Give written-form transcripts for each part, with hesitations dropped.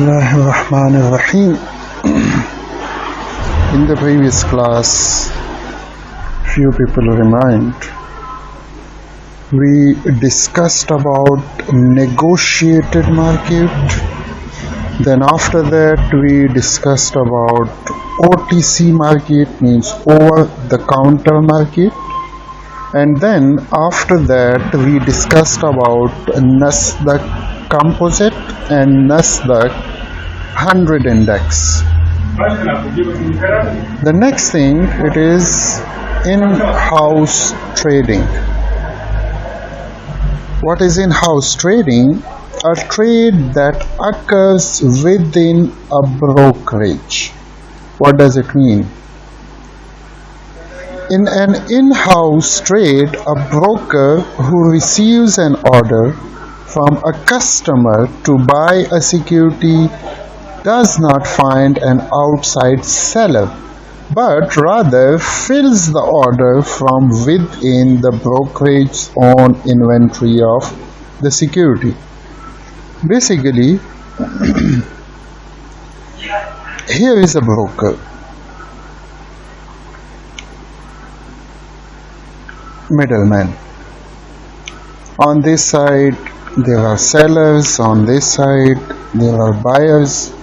Bismillahirrahmanirrahim. In the previous class, few people remind, we discussed about negotiated market. Then after that we discussed about OTC market, means over the counter market. And then after that we discussed about Nasdaq Composite and Nasdaq 100 index. The next thing, it is in-house trading. What is in-house trading? A trade that occurs within a brokerage. What does it mean? In an in-house trade, a broker who receives an order from a customer to buy a security does not find an outside seller, but rather fills the order from within the brokerage's own inventory of the security. Basically, here is a broker. Middleman. On this side there are sellers, on this side there are buyers.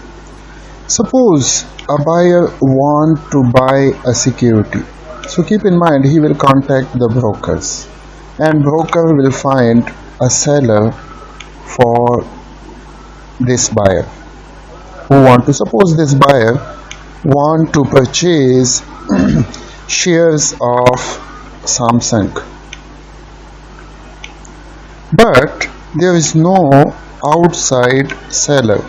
Suppose a buyer wants to buy a security, so keep in mind he will contact the brokers, and broker will find a seller for this buyer who want to, suppose this buyer want to purchase shares of Samsung, but there is no outside seller.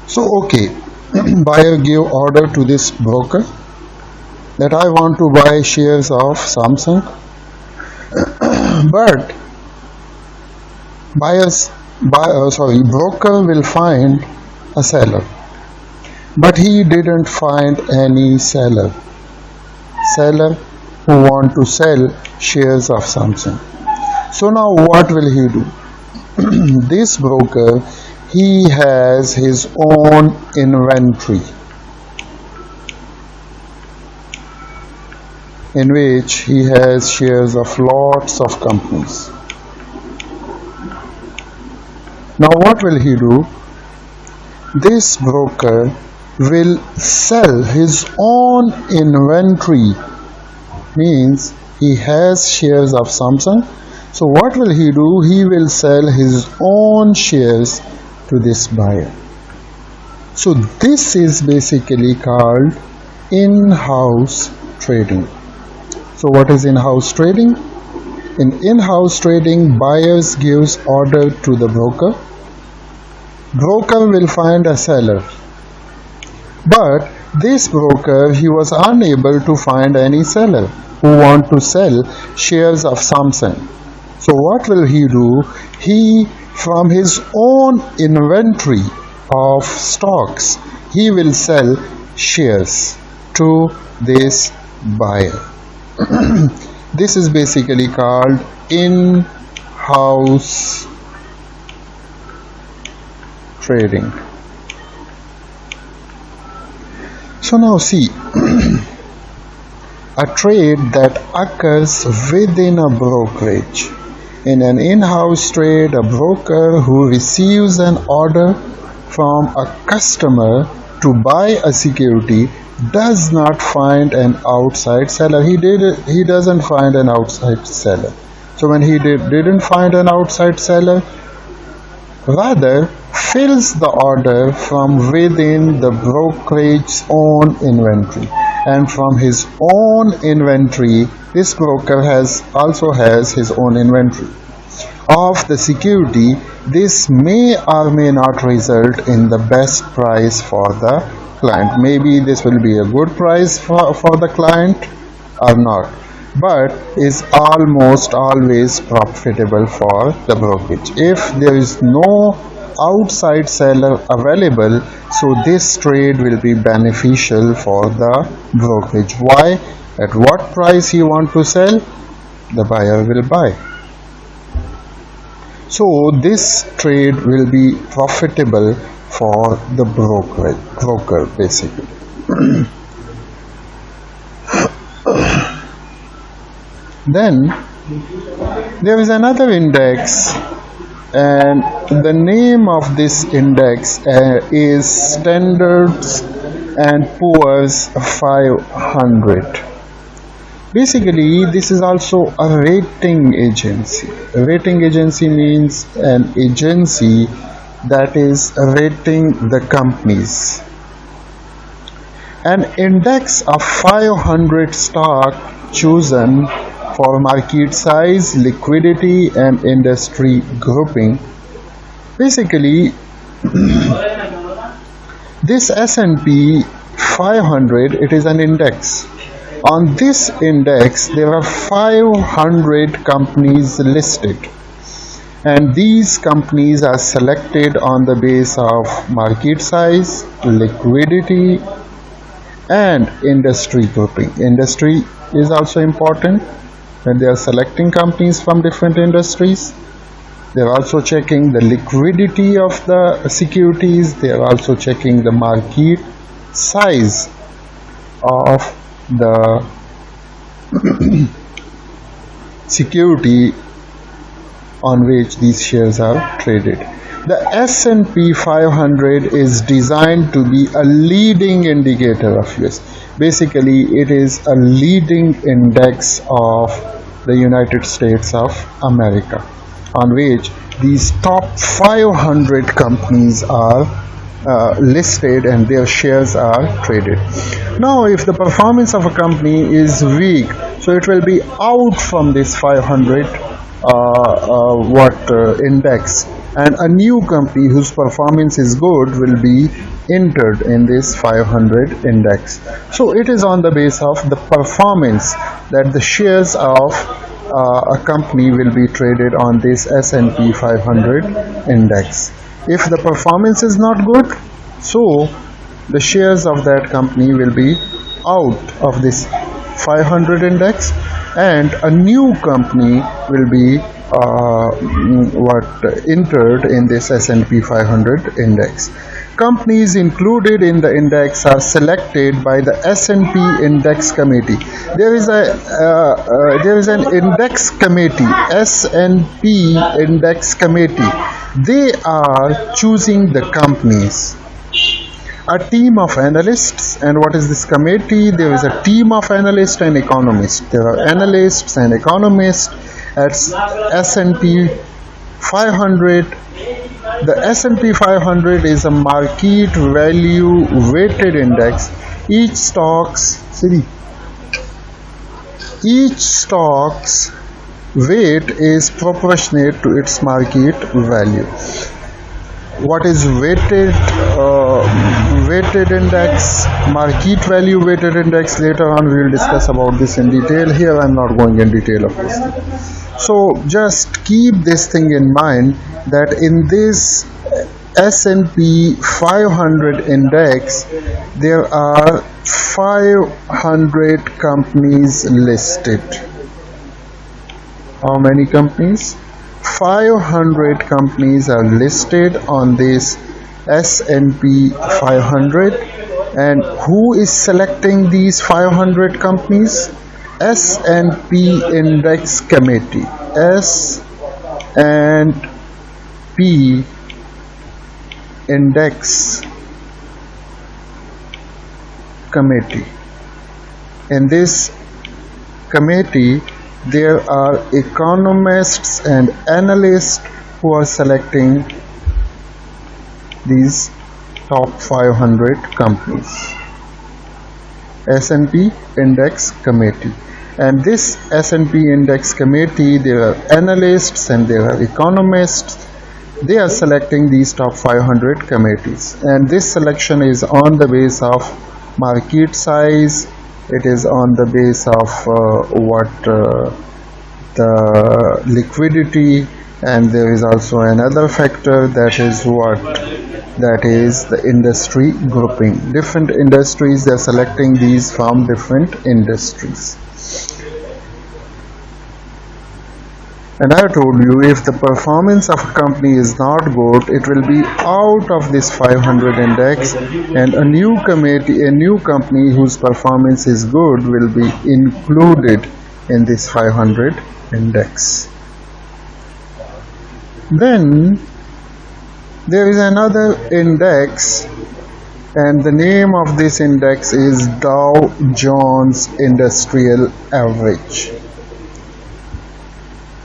So buyer give order to this broker that I want to buy shares of Samsung, but broker will find a seller, but he didn't find any seller who want to sell shares of Samsung. So now what will he do? This broker, he has his own inventory in which he has shares of lots of companies. Now what will he do? This broker will sell his own inventory, means he has shares of Samsung. So what will he do? He will sell his own shares to this buyer. So this is basically called in-house trading. So what is in-house trading? In in-house trading, buyers gives order to the broker. Broker will find a seller, but this broker, he was unable to find any seller who want to sell shares of Samsung. So what will he do? He, from his own inventory of stocks, he will sell shares to this buyer. This is basically called in-house trading. So now see, a trade that occurs within a brokerage. In an in-house trade, a broker who receives an order from a customer to buy a security does not find an outside seller. He doesn't find an outside seller. So when he didn't find an outside seller, rather fills the order from within the brokerage's own inventory, and from his own inventory, this broker also has his own inventory of the security. This may or may not result in the best price for the client. Maybe this will be a good price for the client or not, but is almost always profitable for the brokerage. If there is no outside seller available, so this trade will be beneficial for the brokerage. Why? At what price you want to sell, the buyer will buy. So this trade will be profitable for the broker basically. Then there is another index, and the name of this index is Standards and Poor's 500. Basically, this is also a rating agency. A rating agency means an agency that is rating the companies. An index of 500 stock chosen for market size, liquidity and industry grouping. Basically, this S&P 500, it is an index. On this index, there are 500 companies listed, and these companies are selected on the basis of market size, liquidity, and industry grouping. Industry is also important when they are selecting companies from different industries. They are also checking the liquidity of the securities. They are also checking the market size of the security on which these shares are traded. The S&P 500 is designed to be a leading indicator of US. Basically, it is a leading index of the United States of America, on which these top 500 companies are listed and their shares are traded. Now, if the performance of a company is weak, so it will be out from this 500 index, and a new company whose performance is good will be entered in this 500 index. So it is on the basis of the performance that the shares of a company will be traded on this S&P 500 index. If the performance is not good, so the shares of that company will be out of this 500 index, and a new company will be entered in this S&P 500 index. Companies included in the index are selected by the S&P Index Committee. There is an index committee, S&P Index Committee. They are choosing the companies. A team of analysts. And what is this committee? There is a team of analysts and economists. There are analysts and economists at S&P 500. The S&P 500 is a market value weighted index. Each stock's weight is proportionate to its market value. What is weighted index, market value weighted index? Later on we will discuss about this in detail. Here I am not going in detail of this thing. So just keep this thing in mind, that in this S&P 500 index there are 500 companies listed. How many companies? 500 companies are listed on this S&P 500. And who is selecting these 500 companies? S&P Index Committee. S&P Index Committee. In this committee there are economists and analysts who are selecting these top 500 companies. S&P Index Committee. And this S&P Index Committee, there are analysts and there are economists. They are selecting these top 500 committees, and this selection is on the basis of market size. It is on the base of the liquidity, and there is also another factor, that is the industry grouping. Different industries, they are selecting these from different industries. And I told you, if the performance of a company is not good, it will be out of this 500 index, and a new company whose performance is good will be included in this 500 index. Then there is another index, and the name of this index is Dow Jones Industrial Average.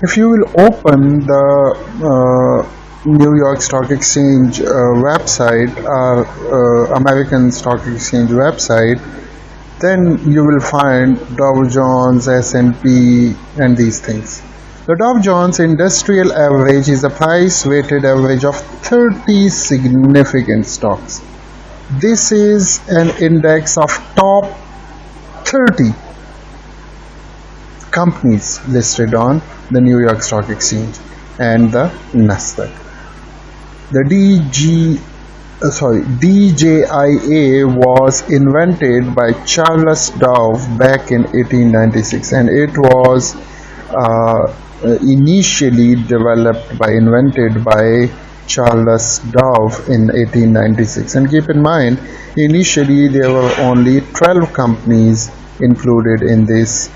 If you will open the New York Stock Exchange website or American Stock Exchange website, then you will find Dow Jones, S&P, and these things. The Dow Jones Industrial Average is a price-weighted average of 30 significant stocks. This is an index of top 30 companies listed on the New York Stock Exchange and the Nasdaq. The DJIA was invented by Charles Dow back in 1896, and it was initially invented by Charles Dow in 1896. And keep in mind, initially there were only 12 companies included in this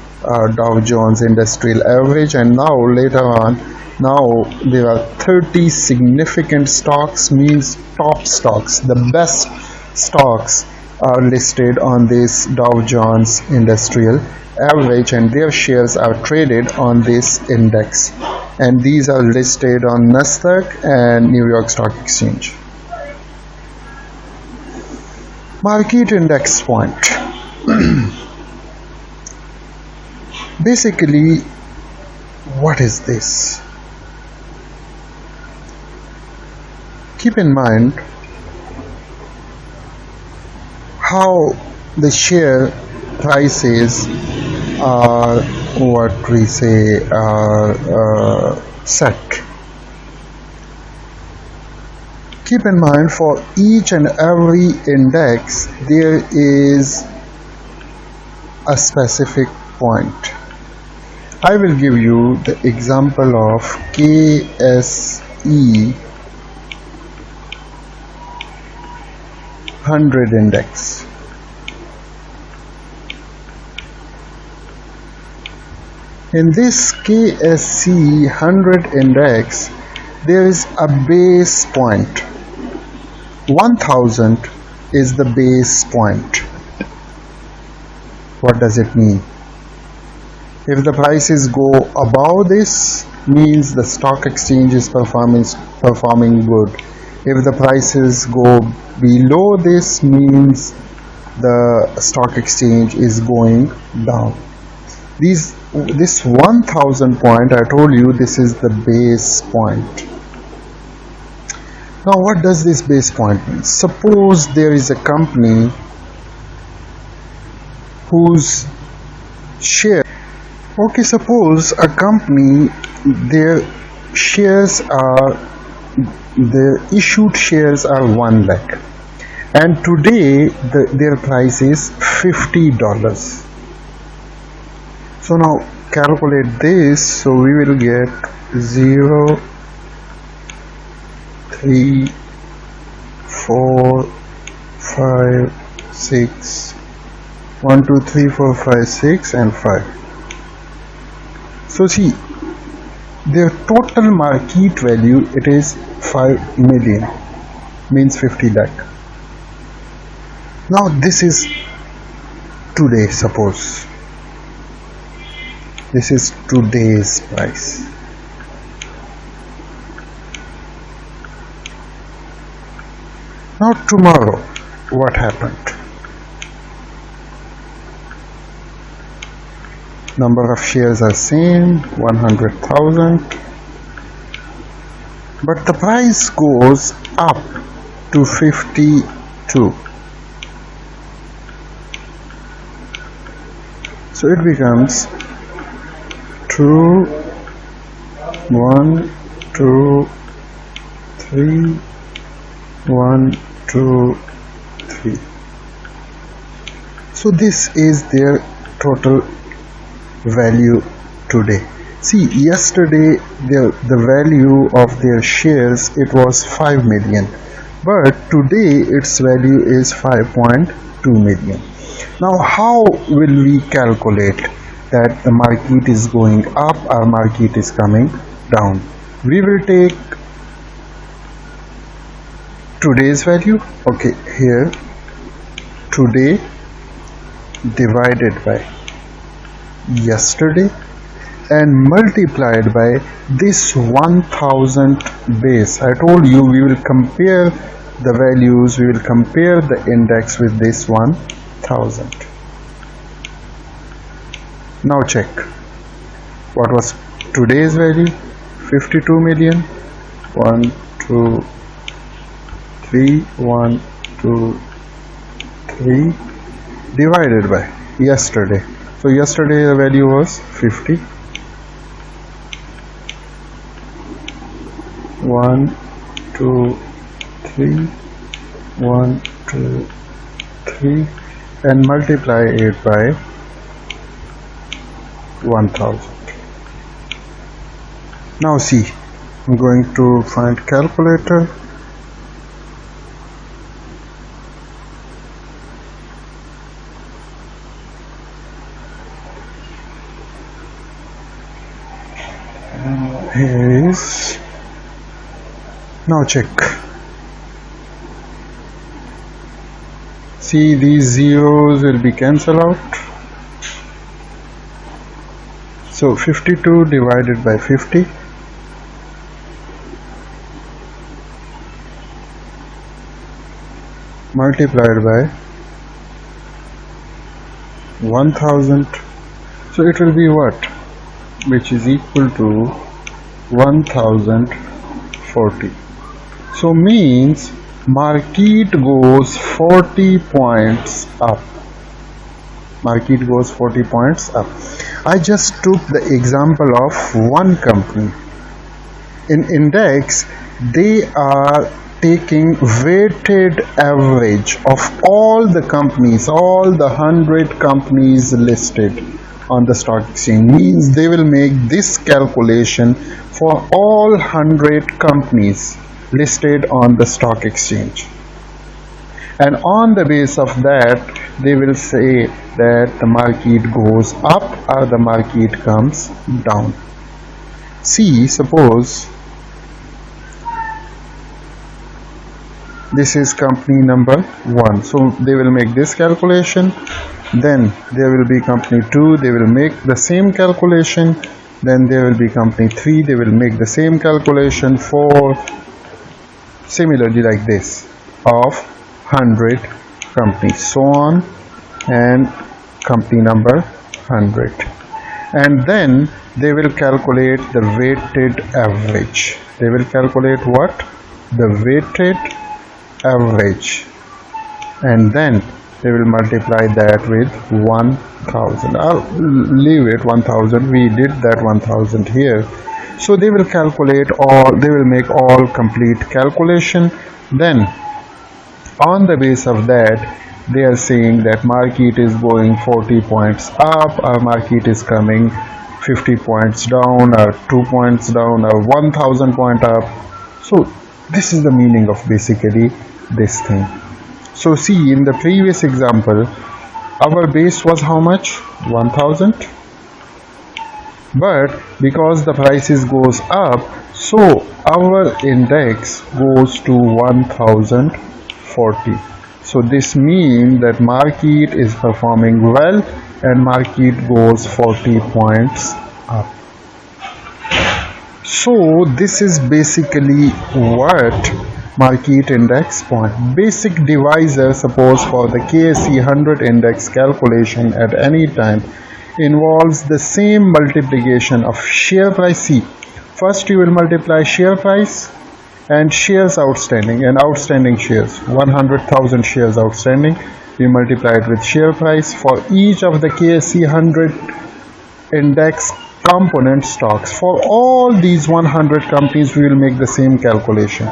Dow Jones Industrial Average, and now later on, now there are 30 significant stocks, means top stocks, the best stocks are listed on this Dow Jones Industrial Average, and their shares are traded on this index, and these are listed on Nasdaq and New York Stock Exchange. Market index point. Basically, what is this? Keep in mind how the share prices are set. Keep in mind, for each and every index there is a specific point. I will give you the example of KSE 100 index. In this KSE 100 index, there is a base point. 1000 is the base point. What does it mean? If the prices go above this, means the stock exchange is performing good. If the prices go below this, means the stock exchange is going down. This 1000 point, I told you, this is the base point. Now what does this base point mean? Suppose there is a company whose share, suppose a company, their issued shares are 1 lakh, and today their price is $50. So now calculate this. So we will get 0, 3, 4, 5, 6, 1, 2, 3, 4, 5, 6 and 5. So see, their total market value, it is 5 million, means 50 lakh. Now this is today, suppose this is today's price. Now tomorrow, what happened? Number of shares are same, 100,000, but the price goes up to 52. So it becomes 2, 1, 2, 3, 1, 2, 3. So this is their total value today. See, yesterday the value of their shares, it was 5 million, but today its value is 5.2 million. Now how will we calculate that the market is going up or market is coming down? We will take today's value. Okay, here today divided by yesterday and multiplied by this 1000 base. I told you we will compare the values, we will compare the index with this 1000. Now check, what was today's value? 52 million. 1 2 3 1 2 3 divided by yesterday. So yesterday the value was 50. 1 2 3 1 2 3 and multiply it by 1000. Now see, I'm going to find calculator. Here is. Now check. See, these zeros will be cancelled out. So 52 divided by 50 multiplied by 1000. So it will be what? Which is equal to 1040. So means market goes 40 points up. Market goes 40 points up. I just took the example of one company. In index, they are taking weighted average of all the companies, all the 100 companies listed on the stock exchange. Means they will make this calculation for all 100 companies listed on the stock exchange, and on the base of that they will say that the market goes up or the market comes down. See, suppose this is company number 1, so they will make this calculation. Then there will be company 2, they will make the same calculation. Then there will be company 3, they will make the same calculation. 4, similarly like this, of 100 companies, so on, and company number 100. And then they will calculate the weighted average. They will calculate what? The weighted average, and then they will multiply that with 1000. I'll leave it 1000. We did that 1000 here. So they will calculate all, they will make all complete calculation. Then on the base of that they are saying that market is going 40 points up, or market is coming 50 points down, or 2 points down, or 1000 point up. So this is the meaning of basically this thing. So see, in the previous example our base was how much? 1000, but because the prices goes up, so our index goes to 1040. So this means that market is performing well and market goes 40 points up. So this is basically what market index point. Basic divisor, suppose for the KSE 100 index calculation at any time, involves the same multiplication of share price. See, first you will multiply share price and shares outstanding, and outstanding shares, 100,000 shares outstanding, we multiply it with share price. For each of the KSE 100 index component stocks, for all these 100 companies we will make the same calculation.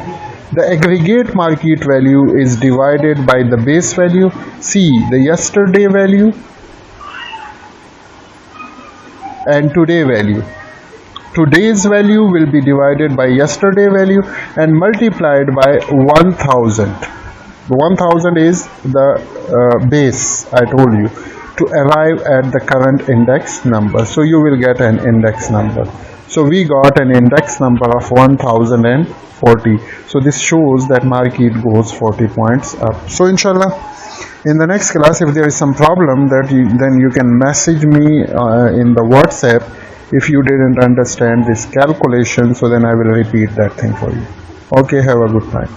The aggregate market value is divided by the base value. See, the yesterday value and today value. today's value will be divided by yesterday value and multiplied by 1000. 1000 is the base I told you to arrive at the current index number. So you will get an index number. So we got an index number of 1040. So this shows that Market goes 40 points up. So inshallah, in the next class, if there is some problem, then you can message me in the WhatsApp if you didn't understand this calculation. So then I will repeat that thing for you. Okay, have a good time.